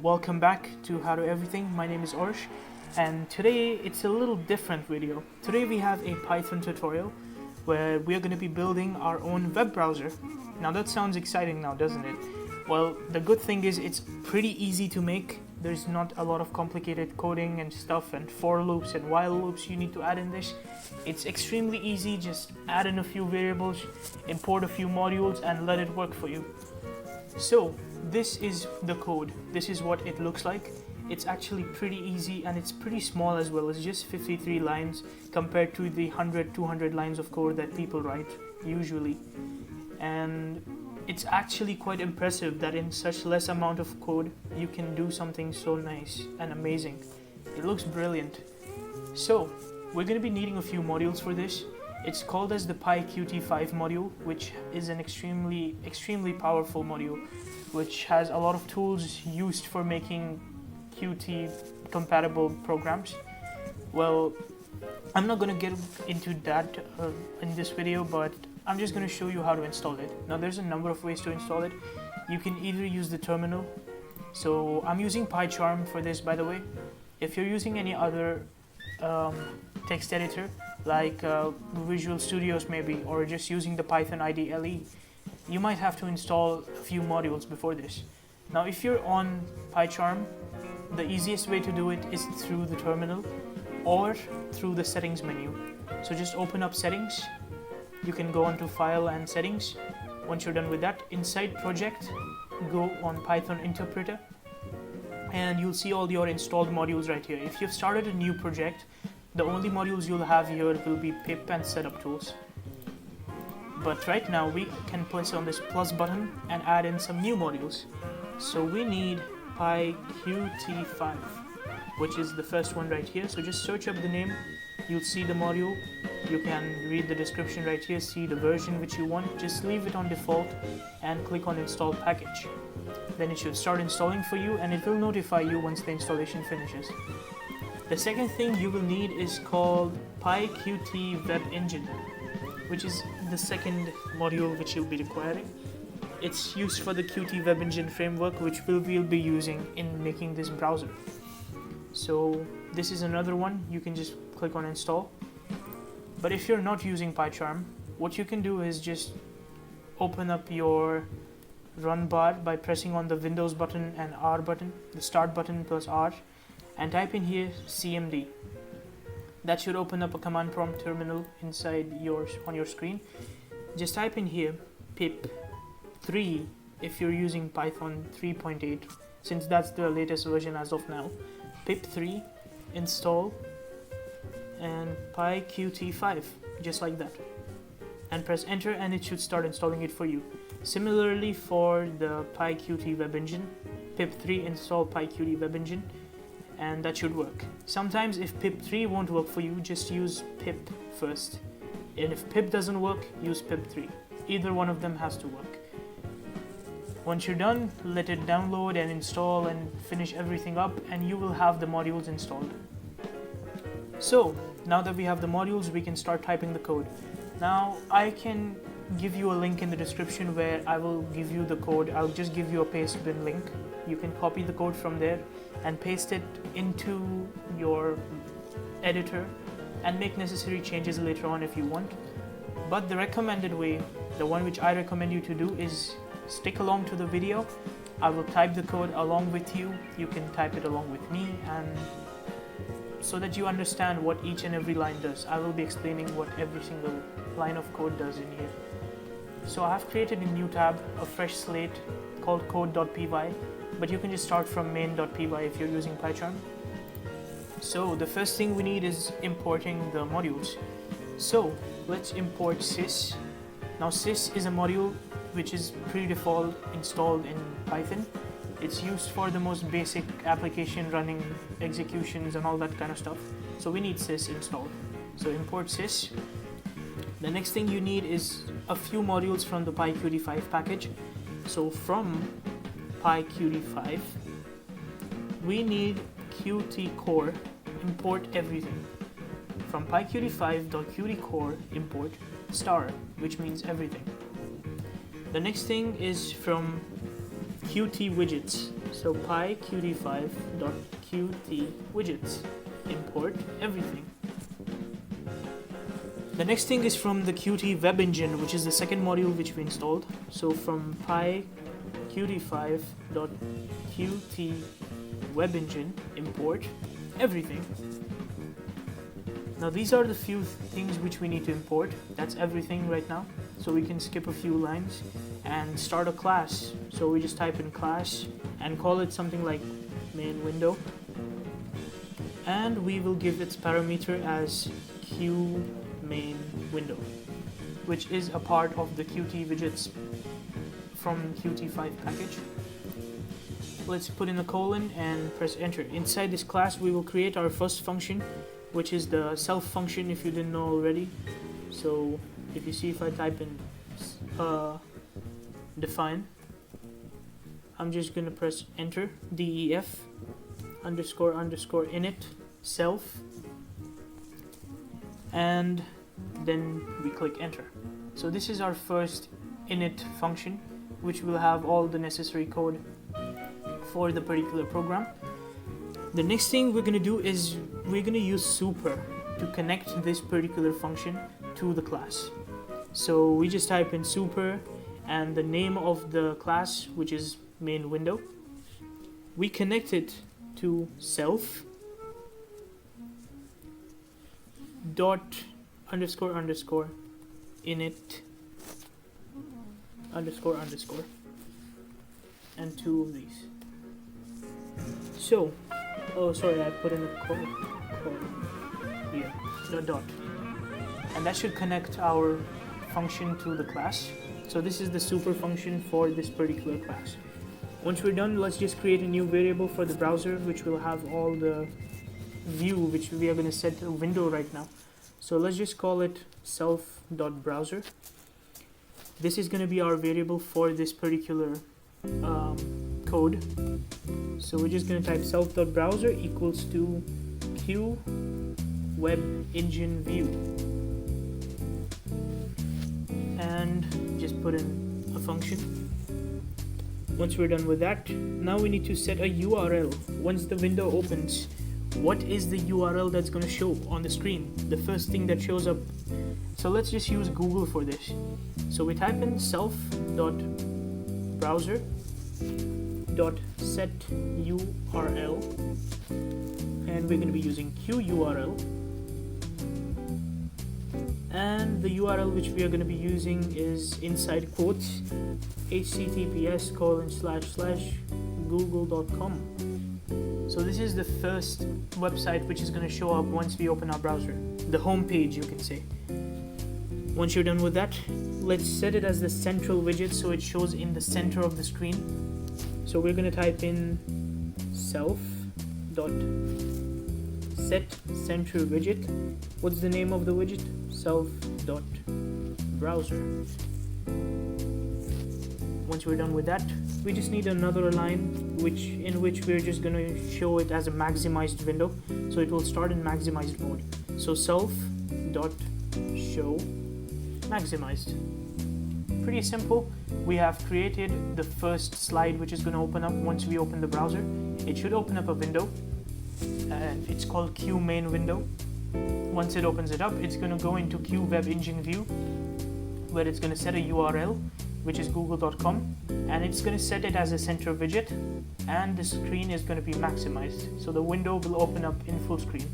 welcome back to How to Everything. My name is Orsh, and today it's a little different video. Today we have a Python tutorial where we are going to be building our own web browser. Now that sounds exciting now, doesn't it? Well, the good thing is it's pretty easy to make. There's not a lot of complicated coding and stuff and for loops and while loops you need to add in this. It's extremely easy. Just add in a few variables, import a few modules, and let it work for you. So this is the code. This is what it looks like. It's actually pretty easy and it's pretty small as well. It's just 53 lines compared to the 100-200 lines of code that people write usually. And it's actually quite impressive that in such less amount of code you can do something so nice and amazing. It looks brilliant. So we're going to be needing a few modules for this. It's called as the PyQt5 module, which is an extremely powerful module, which has a lot of tools used for making Qt compatible programs. Well, I'm not going to get into that in this video, but I'm just going to show you how to install it. Now there's a number of ways to install it. You can either use the terminal. So I'm using Pycharm for this, by the way. If you're using any other text editor like Visual Studios maybe, or just using the Python IDE, you might have to install a few modules before this. Now if you're on Pycharm, the easiest way to do it is through the terminal or through the settings menu. So just open up settings. You can go onto file and settings. Once you're done with that, inside project, go on Python interpreter and you'll see all your installed modules right here. If you've started a new project, the only modules you'll have here will be pip and setup tools. But right now we can press on this plus button and add in some new modules. So we need PyQt5, which is the first one right here. So just search up the name, you'll see the module. You can read the description right here, see the version which you want. Just leave it on default and click on install package. Then it should start installing for you and it will notify you once the installation finishes. The second thing you will need is called PyQt WebEngine, which is the second module which you'll be requiring. It's used for the Qt WebEngine framework, which we'll be using in making this browser. So this is another one. You can just click on install. But if you're not using Pycharm, what you can do is just open up your run bar by pressing on the Windows button and R button, the start button plus R, and type in here cmd. That should open up a command prompt terminal inside on your screen. Just type in here pip3 if you're using Python 3.8, since that's the latest version as of now. Pip3 install and PyQt5, just like that, and press enter and it should start installing it for you. Similarly for the PyQt WebEngine, pip3 install PyQt WebEngine, and that should work. Sometimes if pip3 won't work for you, just use pip first, and if pip doesn't work, use pip3. Either one of them has to work. Once you're done, let it download and install and finish everything up, and you will have the modules installed. So now that we have the modules, we can start typing the code. Now I can give you a link in the description where I will give you the code. I'll just give you a paste bin link. You can copy the code from there and paste it into your editor and make necessary changes later on if you want. But the recommended way, the one which I recommend you to do, is stick along to the video. I will type the code along with you. You can type it along with me, and so that you understand what each and every line does. I will be explaining what every single line of code does in here. So I have created a new tab, a fresh slate called code.py, but you can just start from main.py if you're using Pycharm. So the first thing we need is importing the modules. So let's import sys. Now sys is a module which is pre-default installed in Python. It's used for the most basic application running executions and all that kind of stuff. So we need sys installed. So import sys. The next thing you need is a few modules from the PyQt5 package. So from PyQt5, we need Qt core import everything. From PyQt5.Qt core import star, which means everything. The next thing is from Qt widgets. So pyqt5.qt widgets, import everything. The next thing is from the Qt WebEngine, which is the second module which we installed. So from pyqt5.qt WebEngine, import everything. Now these are the few things which we need to import. That's everything right now. So we can skip a few lines and start a class. So we just type in class and call it something like main window. And we will give its parameter as Q main window, which is a part of the Qt widgets from Qt5 package. Let's put in a colon and press enter. Inside this class we will create our first function, which is the self function, if you didn't know already. So if you see, if I type in define, I'm just gonna press enter, def underscore underscore init self, and then we click enter. So this is our first init function, which will have all the necessary code for the particular program. The next thing we're going to do is we're going to use super to connect this particular function to the class. So we just type in super and the name of the class, which is main window. We connect it to self dot underscore underscore init underscore underscore and two of these. So, oh sorry, I put in a colon here, the dot, and that should connect our function to the class. So this is the super function for this particular class. Once we're done, let's just create a new variable for the browser, which will have all the view, which we are going to set a window right now. So let's just call it self.browser. This is going to be our variable for this particular code. So we're just going to type self.browser equals to q WebEngine view, and just put in a function. Once we're done with that, now we need to set a URL. Once the window opens, what is the URL that's going to show on the screen? The first thing that shows up. So let's just use Google for this. So we type in self.browser.set URL, and we're going to be using QURL. And the URL which we are going to be using is inside quotes https://google.com. So this is the first website which is going to show up once we open our browser, the home page, you can say. Once you're done with that, let's set it as the central widget so it shows in the center of the screen. So we're going to type in self.set center widget. What's the name of the widget? Self.browser. Once we're done with that, we just need another line in which we're just going to show it as a maximized window, so it will start in maximized mode. So self.show maximized. Pretty simple. We have created the first slide which is going to open up once we open the browser. It should open up a window, and it's called Q main window. Once it opens it up, it's going to go into Q WebEngine view, where it's going to set a URL, which is google.com, and it's going to set it as a center widget, and the screen is going to be maximized, so the window will open up in full screen.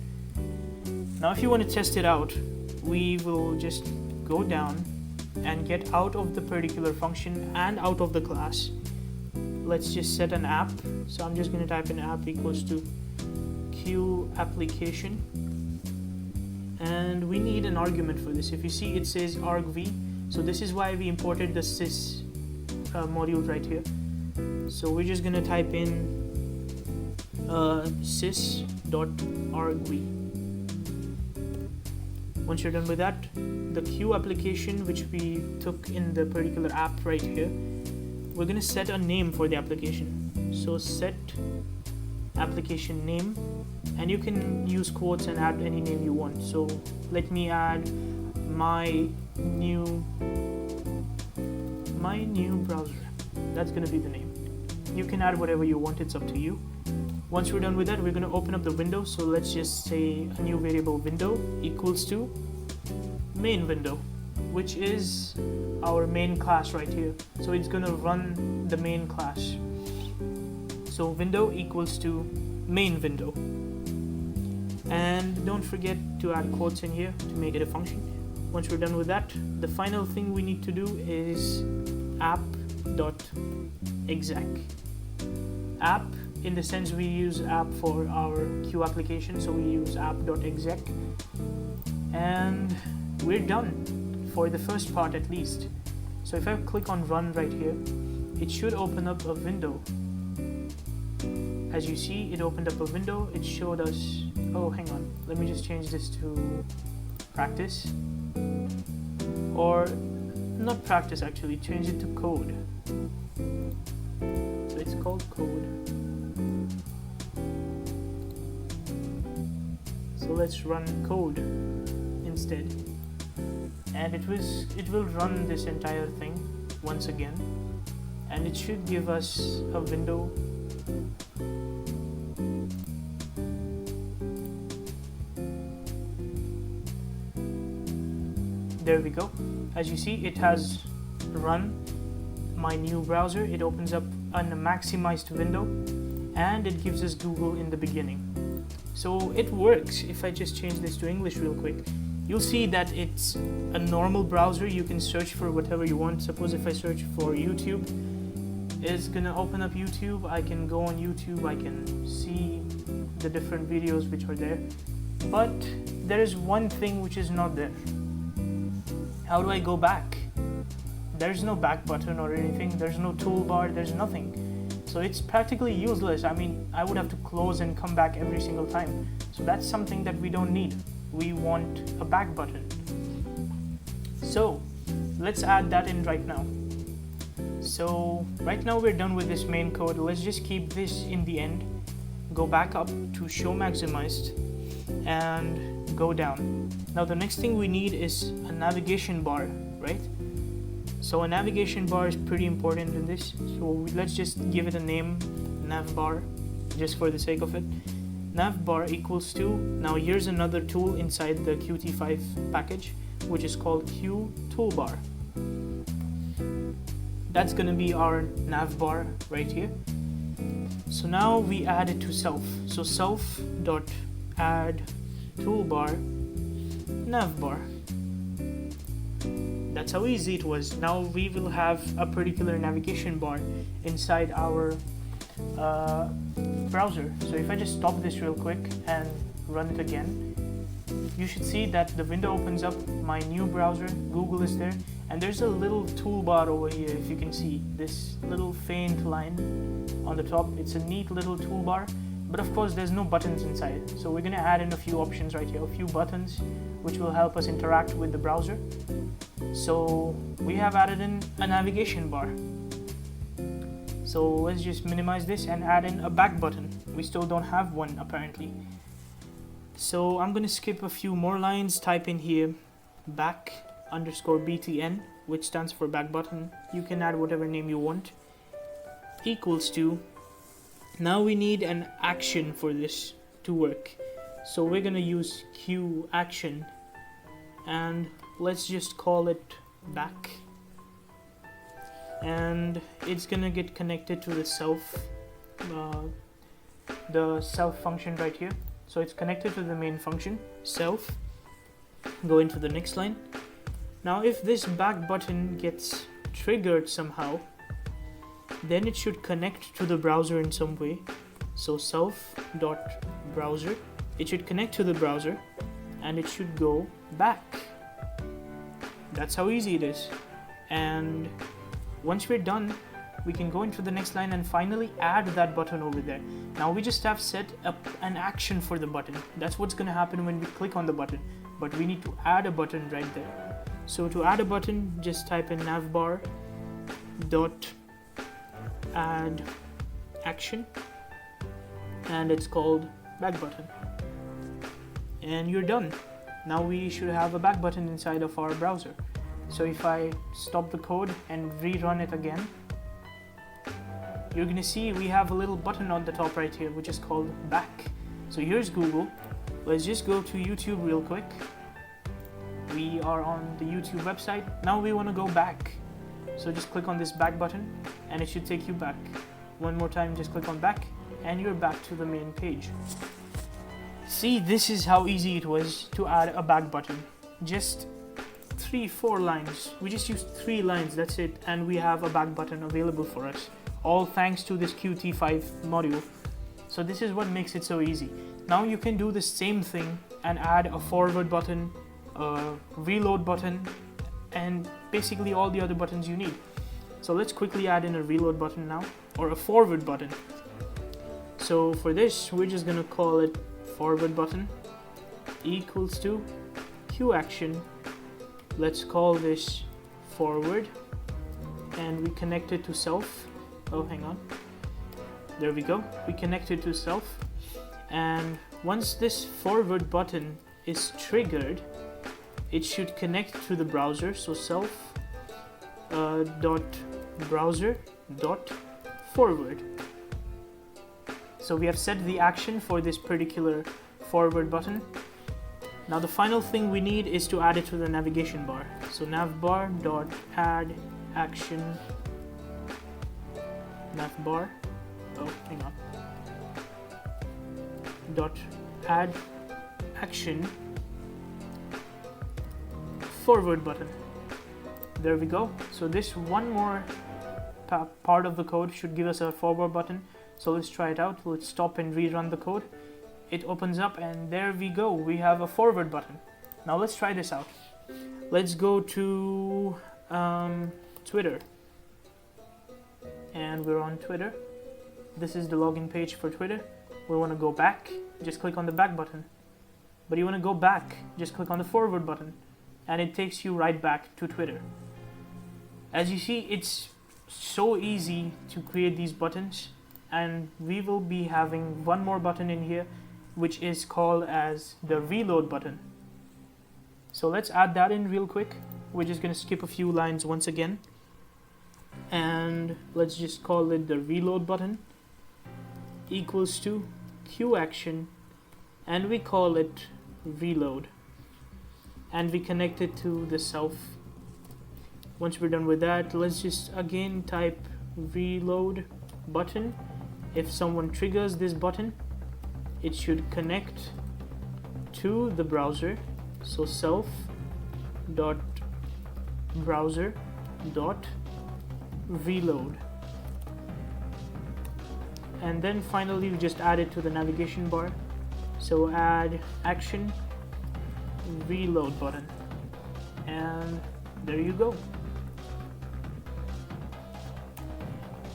Now if you want to test it out, we will just go down and get out of the particular function and out of the class. Let's just set an app. So I'm just going to type in app equals to Q application, and we need an argument for this. If you see, it says argv. So this is why we imported the sys module right here. So we're just going to type in sys.argv. Once you're done with that, the Q application which we took in the particular app right here, we're going to set a name for the application. So set application name, and you can use quotes and add any name you want. So let me add my new browser. That's going to be the name. You can add whatever you want, it's up to you. Once we're done with that, we're going to open up the window. So let's just say a new variable window equals to main window, which is our main class right here. So it's going to run the main class. So window equals to main window. And don't forget to add quotes in here to make it a function. Once we're done with that, the final thing we need to do is app.exec. App, in the sense we use app for our Q application, so we use app.exec. And we're done for the first part at least. So if I click on run right here, it should open up a window. As you see, it opened up a window. It showed us, oh, hang on, let me just change this to practice, or not practice actually, change it to code. So it's called code. So let's run code instead, and it will run this entire thing once again, and it should give us a window. There we go. As you see, it has run my new browser. It opens up a maximized window, and it gives us Google in the beginning. So it works. If I just change this to English real quick, you'll see that it's a normal browser. You can search for whatever you want. Suppose if I search for YouTube, it's gonna open up YouTube. I can go on YouTube, I can see the different videos which are there. But there is one thing which is not there. How do I go back? There's no back button or anything. There's no toolbar. There's nothing. So it's practically useless. I mean, I would have to close and come back every single time. So that's something that we don't need. We want a back button. So let's add that in right now. So right now we're done with this main code. Let's just keep this in the end. Go back up to show maximized and go down. Now the next thing we need is a navigation bar, right? So a navigation bar is pretty important in this. So let's just give it a name, navbar, just for the sake of it. Navbar equals to, now here's another tool inside the Qt5 package, which is called Q Toolbar. That's gonna be our navbar right here. So now we add it to self. So self.add toolbar navbar. That's how easy it was. Now we will have a particular navigation bar inside our browser. So if I just stop this real quick and run it again, you should see that the window opens up, my new browser, Google is there, and there's a little toolbar over here. If you can see this little faint line on the top, it's a neat little toolbar. But of course there's no buttons inside, so we're gonna add in a few options right here, a few buttons which will help us interact with the browser. So we have added in a navigation bar. So let's just minimize this and add in a back button. We still don't have one apparently. So I'm gonna skip a few more lines, type in here back_btn, which stands for back button. You can add whatever name you want, equals to. Now we need an action for this to work. So we're gonna use Q action, and let's just call it back. And it's gonna get connected to the self function right here. So it's connected to the main function, self. Go into the next line. Now if this back button gets triggered somehow, then it should connect to the browser in some way. So self.browser, it should connect to the browser and it should go back. That's how easy it is. And once we're done, we can go into the next line and finally add that button over there. Now we just have set up an action for the button. That's what's going to happen when we click on the button, but we need to add a button right there. So to add a button, just type in navbar dot add action, and it's called back button, and you're done. Now we should have a back button inside of our browser. So if I stop the code and rerun it again, you're gonna see we have a little button on the top right here which is called back. So here's Google. Let's just go to YouTube real quick. We are on the YouTube website. Now we want to go back. So just click on this back button and it should take you back. One more time, just click on back and you're back to the main page. See, this is how easy it was to add a back button. Just 3-4 lines. We just used 3 lines, that's it, and we have a back button available for us, all thanks to this Qt5 module. So this is what makes it so easy. Now you can do the same thing and add a forward button, a reload button, and basically all the other buttons you need. So let's quickly add in a reload button now, or a forward button. So for this, we're just gonna call it forward button equals to Q action. Let's call this forward and we connect it to self. Oh, hang on. There we go. We connect it to self. And once this forward button is triggered, it should connect to the browser. So self dot browser dot forward. So we have set the action for this particular forward button. Now the final thing we need is to add it to the navigation bar. So navbar dot add action navbar. Oh, hang on. Dot add action forward button. There we go. So this one more part of the code should give us a forward button. So let's try it out. Let's stop and rerun the code. It opens up and there we go. We have a forward button. Now let's try this out. Let's go to Twitter. And we're on Twitter. This is the login page for Twitter. We want to go back. Just click on the back button. But you want to go back. Just click on the forward button. And it takes you right back to Twitter. As you see, it's so easy to create these buttons. And we will be having one more button in here, which is called as the reload button. So let's add that in real quick. We're just going to skip a few lines once again. And let's just call it the reload button equals to Q action. And we call it reload. And we connect it to the self. Once we're done with that, let's just again type reload button. If someone triggers this button, it should connect to the browser. So self dot browser dot reload. And then finally we just add it to the navigation bar. So add action reload button. And there you go.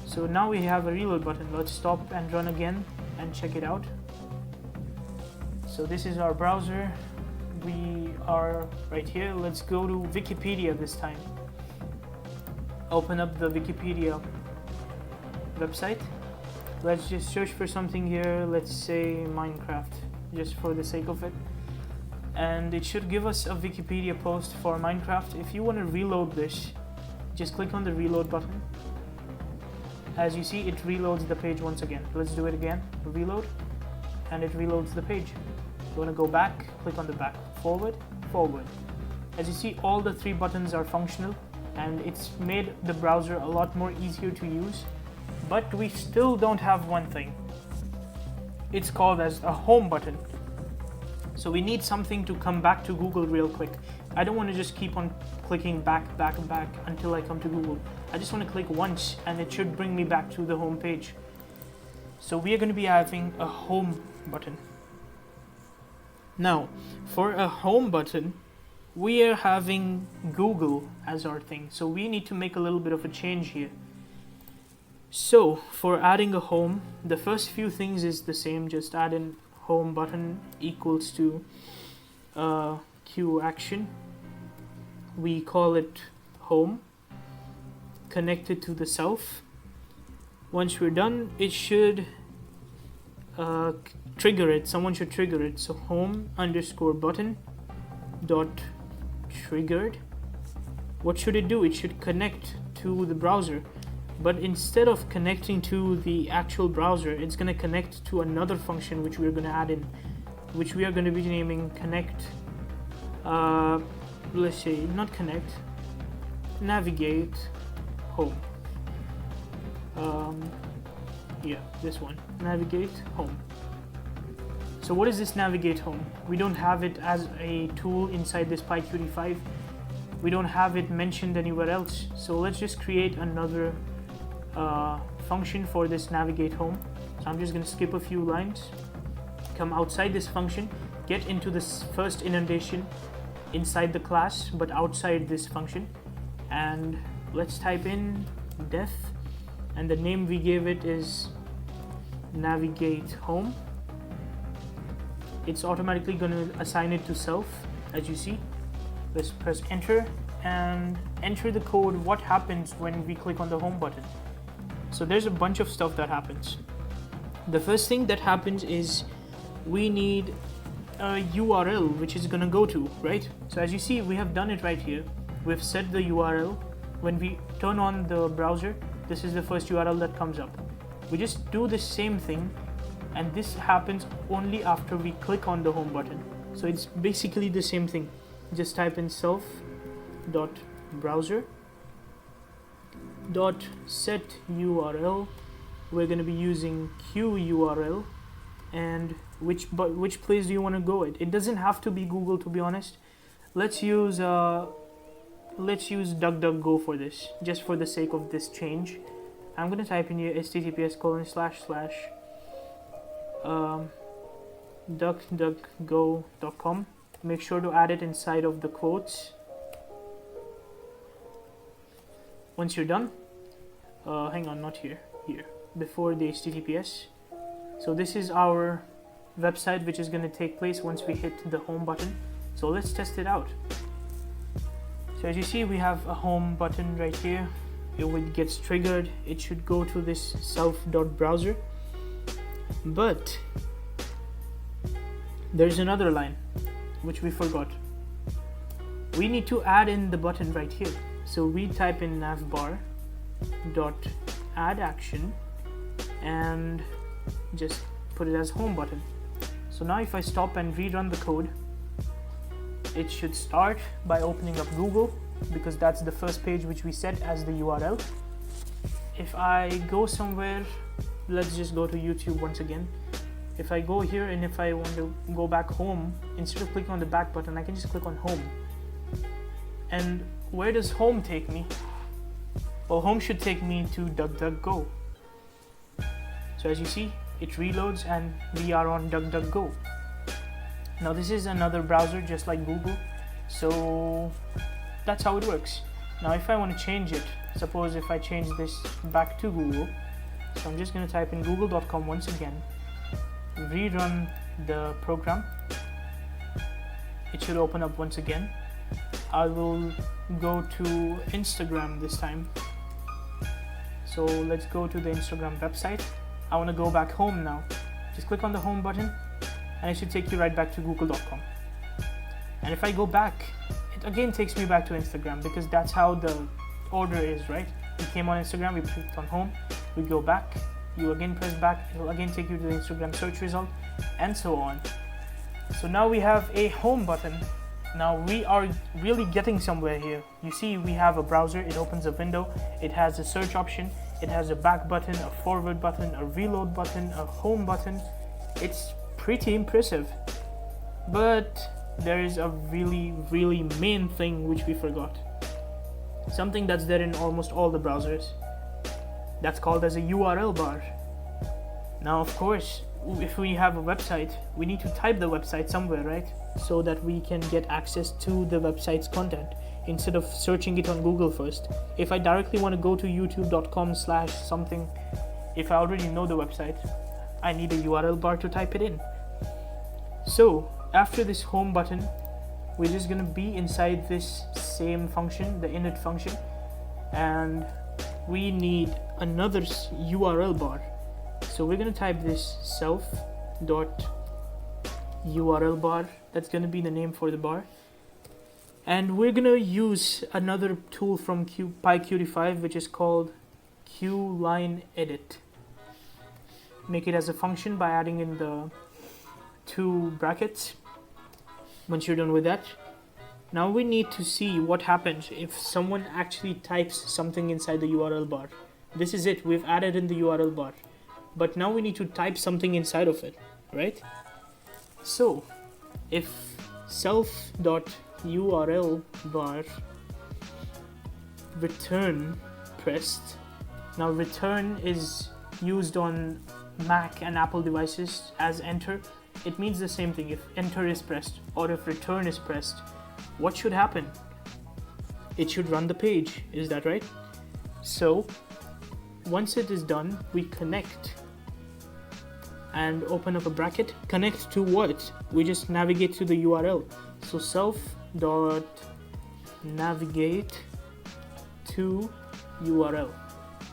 So now we have a reload button. Let's stop and run again and check it out. So this is our browser. We are right here. Let's go to Wikipedia this time. Open up the Wikipedia website. Let's just search for something here. Let's say Minecraft, just for the sake of it. And it should give us a Wikipedia post for Minecraft. If you want to reload this, just click on the reload button. As you see, it reloads the page once again. Let's do it again. Reload, and it reloads the page. You want to go back, click on the back. Forward, forward. As you see, all the 3 buttons are functional, and it's made the browser a lot more easier to use. But we still don't have one thing. It's called as a home button. So we need something to come back to Google real quick. I don't want to just keep on clicking back until I come to Google. I just want to click once and it should bring me back to the home page. So we are going to be having a home button. Now, for a home button, we are having Google as our thing. So we need to make a little bit of a change here. So for adding a home, the first few things is the same. Just add in home button equals to Q action. We call it home. Connect it to the self. Once we're done, it should trigger it. Someone should trigger it. So home underscore button dot triggered. What should it do? It should connect to the browser. but instead of connecting to the actual browser, it's going to connect to another function which we're going to add in, which we are going to be naming connect, let's say not connect, navigate home. Yeah, this one, navigate home. So what is this navigate home? We don't have it as a tool inside this PyQt5. We don't have it mentioned anywhere else. So let's just create another function for this navigate home. So I'm just going to skip a few lines, come outside this function, get into this first indentation inside the class but outside this function, and let's type in def, and the name we gave it is navigate home. It's automatically going to assign it to self, as you see. Let's press enter and enter the code. What happens when we click on the home button? So there's a bunch of stuff that happens. The first thing that happens is we need a URL which is going to go to, right? So as you see, we have done it right here. We've set the URL. When we turn on the browser, this is the first URL that comes up. We just do the same thing, and this happens only after we click on the home button. So it's basically the same thing. Just type in self.browser.set URL. We're going to be using QURL, and which place do you want to go at? It doesn't have to be Google, to be honest. Let's use DuckDuckGo for this, just for the sake of this change. I'm going to type in here https://duckduckgo.com. Make sure to add it inside of the quotes. Once you're done, hang on, not here, before the HTTPS. So this is our website which is going to take place once we hit the home button. So let's test it out. So as you see, we have a home button right here. It gets triggered. It should go to this self.browser. But there's another line which we forgot. We need to add in the button right here. So we type in navbar dot add action and just put it as home button. So now if I stop and rerun the code, it should start by opening up Google, because that's the first page which we set as the URL. If I go somewhere, let's just go to YouTube once again. If I go here and if I want to go back home, instead of clicking on the back button, I can just click on home. And where does home take me? Well, home should take me to DuckDuckGo. So as you see, it reloads and we are on DuckDuckGo. Now this is another browser just like Google, so that's how it works. Now if I want to change it, suppose if I change this back to Google, so I'm just going to type in google.com once again, rerun the program. It should open up once again. I will go to Instagram this time. So let's go to the Instagram website. I want to go back home now. Just click on the home button and it should take you right back to google.com. And if I go back, it again takes me back to Instagram, because that's how the order is, right? We came on Instagram, we clicked on home, we go back, you again press back, it will again take you to the Instagram search result, and so on. So now we have a home button. Now we are really getting somewhere here. You see, we have a browser, it opens a window, it has a search option, it has a back button, a forward button, a reload button, a home button. It's pretty impressive. But there is a really main thing which we forgot. Something that's there in almost all the browsers. That's called as a URL bar. Now of course, if we have a website, we need to type the website somewhere, right? So that we can get access to the website's content instead of searching it on Google first. If I directly want to go to youtube.com/something, if I already know the website, I need a URL bar to type it in. So after this home button, we're just going to be inside this same function, the init function, and we need another URL bar. So we're going to type this self.URL bar. That's going to be the name for the bar. And we're going to use another tool from PyQt5, which is called qline edit. Make it as a function by adding in the 2 brackets. Once you're done with that, now we need to see what happens if someone actually types something inside the URL bar. This is it, we've added in the URL bar, but now we need to type something inside of it, right? So if self.url bar return pressed, now return is used on Mac and Apple devices as enter. It means the same thing. If enter is pressed or if return is pressed, what should happen? It should run the page, is that right? So once it is done, we connect and open up a bracket. Connect to what? We just navigate to the URL. So self.navigate to URL.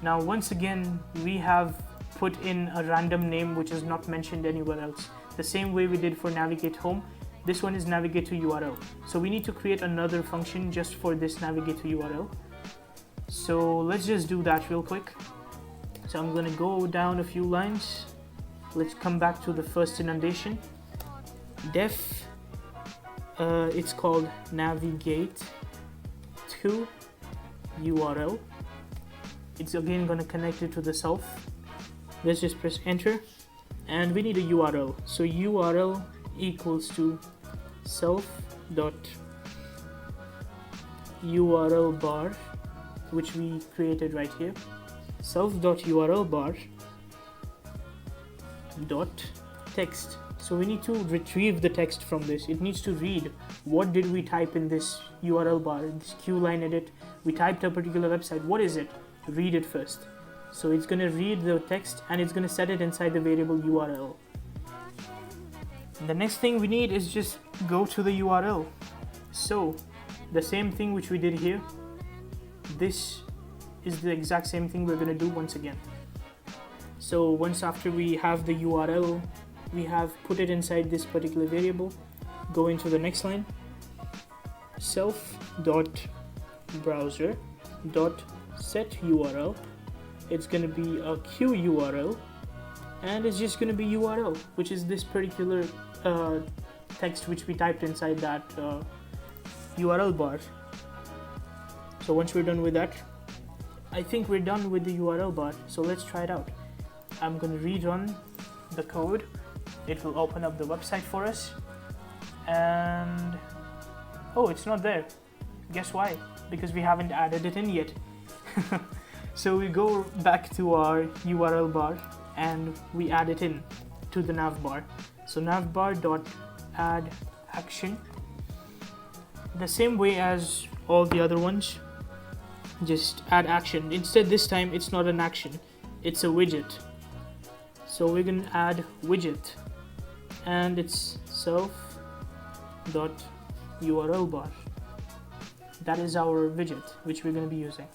Now once again, we have put in a random name which is not mentioned anywhere else. The same way we did for navigate home, this one is navigate to URL. So we need to create another function just for this navigate to URL. So let's just do that real quick. So I'm gonna go down a few lines. Let's come back to the first indentation. Def, it's called navigate to URL. It's again gonna connect it to the self. Let's just press enter. And we need a URL. So URL equals to self.url bar, which we created right here. Self.url bar dot text. So we need to retrieve the text from this. It needs to read what did we type in this URL bar, this qline edit. We typed a particular website. What is it? Read it first. So it's going to read the text and it's going to set it inside the variable URL. And the next thing we need is just go to the URL. So the same thing which we did here, this is the exact same thing we're going to do once again. So once after we have the URL, we have put it inside this particular variable, go into the next line, self.browser.setURL. It's going to be a Q URL, and it's just going to be URL, which is this particular text which we typed inside that URL bar. So once we're done with that, I think we're done with the URL bar. So let's try it out. I'm going to rerun the code. It will open up the website for us, and oh, it's not there. Guess why? Because we haven't added it in yet. So we go back to our URL bar and we add it in to the navbar. So navbar.add action, the same way as all the other ones, just add action. Instead this time it's not an action, it's a widget. So we're gonna add widget, and it's self.url bar. That is our widget which we're gonna be using.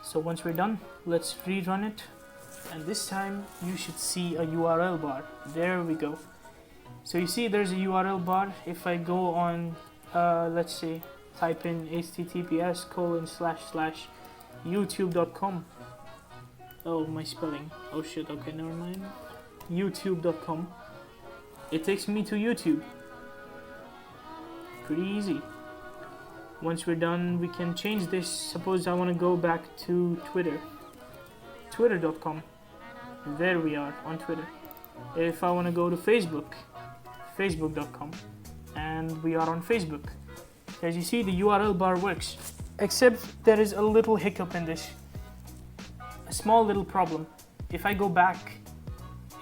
So once we're done, let's rerun it, and this time you should see a URL bar. There we go. So you see there's a URL bar. If I go on, let's say, type in https://youtube.com. Oh, my spelling. Oh shit, okay, never mind. youtube.com. It takes me to YouTube. Pretty easy. Once we're done, we can change this. Suppose I want to go back to Twitter. Twitter.com. There we are on Twitter. If I want to go to Facebook, Facebook.com. And we are on Facebook. As you see, the URL bar works. Except there is a little hiccup in this. A small little problem. If I go back,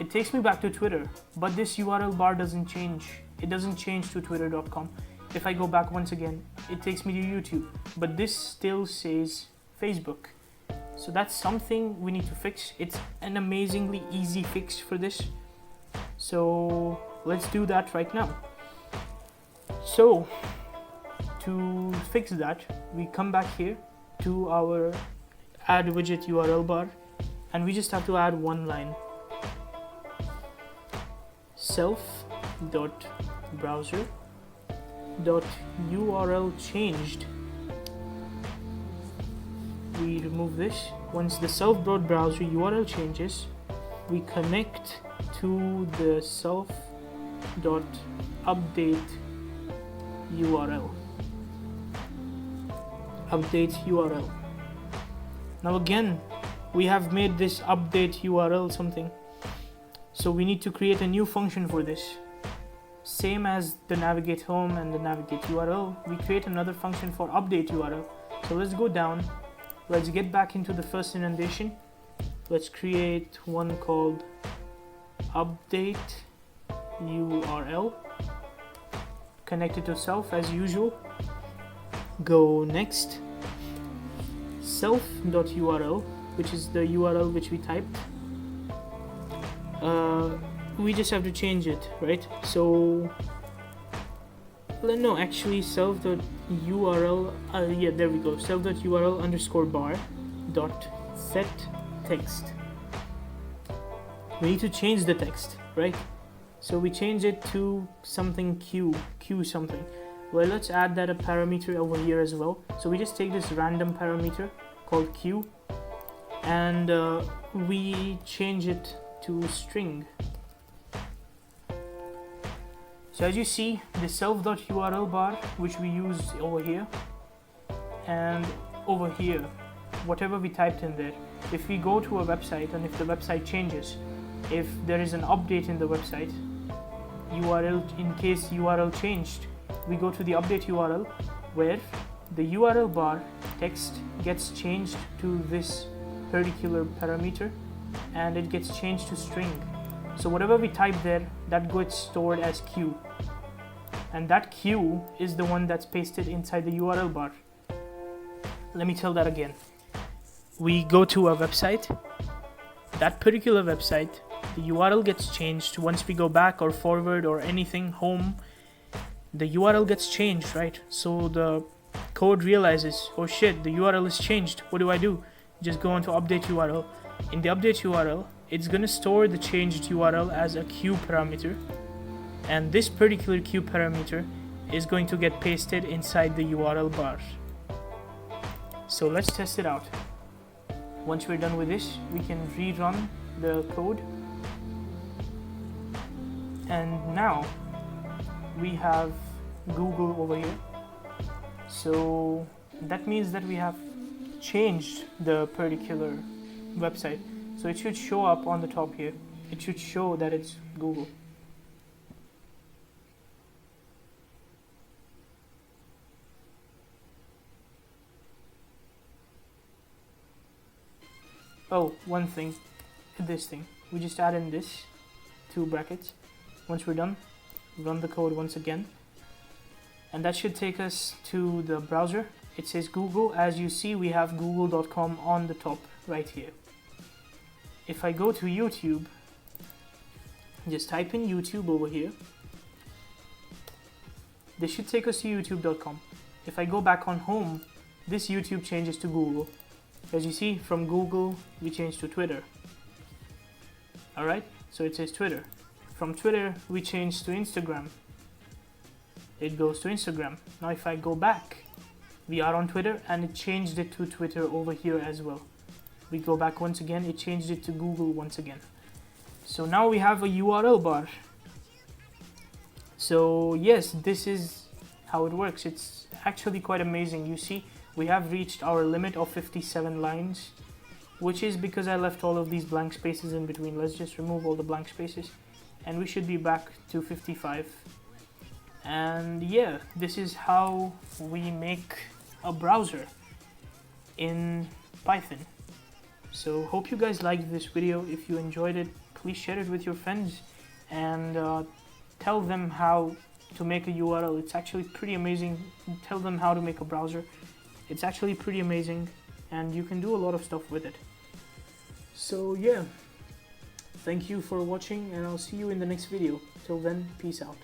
it takes me back to Twitter, but this URL bar doesn't change. It doesn't change to twitter.com. If I go back once again, it takes me to YouTube, but this still says Facebook. So that's something we need to fix. It's an amazingly easy fix for this. So let's do that right now. So to fix that, we come back here to our add widget URL bar, and we just have to add one line. self.browser.url changed. We we remove this. Once the self.browser URL changes, we connect to the self.update URL. Update URL. Now again, we have made this update URL something. So we need to create a new function for this. Same as the navigate home and the navigate URL, we create another function for update URL. So let's go down. Let's get back into the first indentation. Let's create one called update URL. Connect it to self as usual. Go next. Self.url, which is the URL which we typed. We just have to change it, right? So no, actually self.url, yeah, there we go. Self.url underscore bar dot set text. We need to change the text, right? So we change it to something q something. Well, let's add that a parameter over here as well. So we just take this random parameter called q and we change it to string. So as you see, the self.url bar, which we use over here, and over here, whatever we typed in there, if we go to a website and if the website changes, if there is an update in the website, URL, in case URL changed, we go to the update URL where the URL bar text gets changed to this particular parameter and it gets changed to string. So whatever we type there, that gets stored as q, and that q is the one that's pasted inside the URL bar. Let me tell that again. We go to a website, that particular website, the URL gets changed. Once we go back or forward or anything home, the URL gets changed, right? So the code realizes, oh shit, the URL is changed. What do? Just go on to update URL. In the update URL, it's going to store the changed URL as a q parameter, and this particular q parameter is going to get pasted inside the URL bar. So let's test it out. Once we're done with this, we can rerun the code, and now we have Google over here. So that means that we have changed the particular website. So it should show up on the top here. It should show that it's Google. Oh, one thing, this thing. We just add in this, 2 brackets. Once we're done, run the code once again. And that should take us to the browser. It says Google. As you see, we have google.com on the top right here. If I go to YouTube, just type in YouTube over here. This should take us to youtube.com. If I go back on home, this YouTube changes to Google. As you see, from Google, we change to Twitter. Alright, so it says Twitter. From Twitter, we change to Instagram. It goes to Instagram. Now if I go back, we are on Twitter and it changed it to Twitter over here as well. We go back once again, it changed it to Google once again. So now we have a URL bar. So yes, this is how it works. It's actually quite amazing. You see, we have reached our limit of 57 lines, which is because I left all of these blank spaces in between. Let's just remove all the blank spaces and we should be back to 55. And yeah, this is how we make a browser in Python. So hope you guys liked this video. If you enjoyed it, please share it with your friends and tell them how to make a URL. It's actually pretty amazing. Tell them how to make a browser. It's actually pretty amazing and you can do a lot of stuff with it. So yeah, thank you for watching and I'll see you in the next video. Till then, peace out.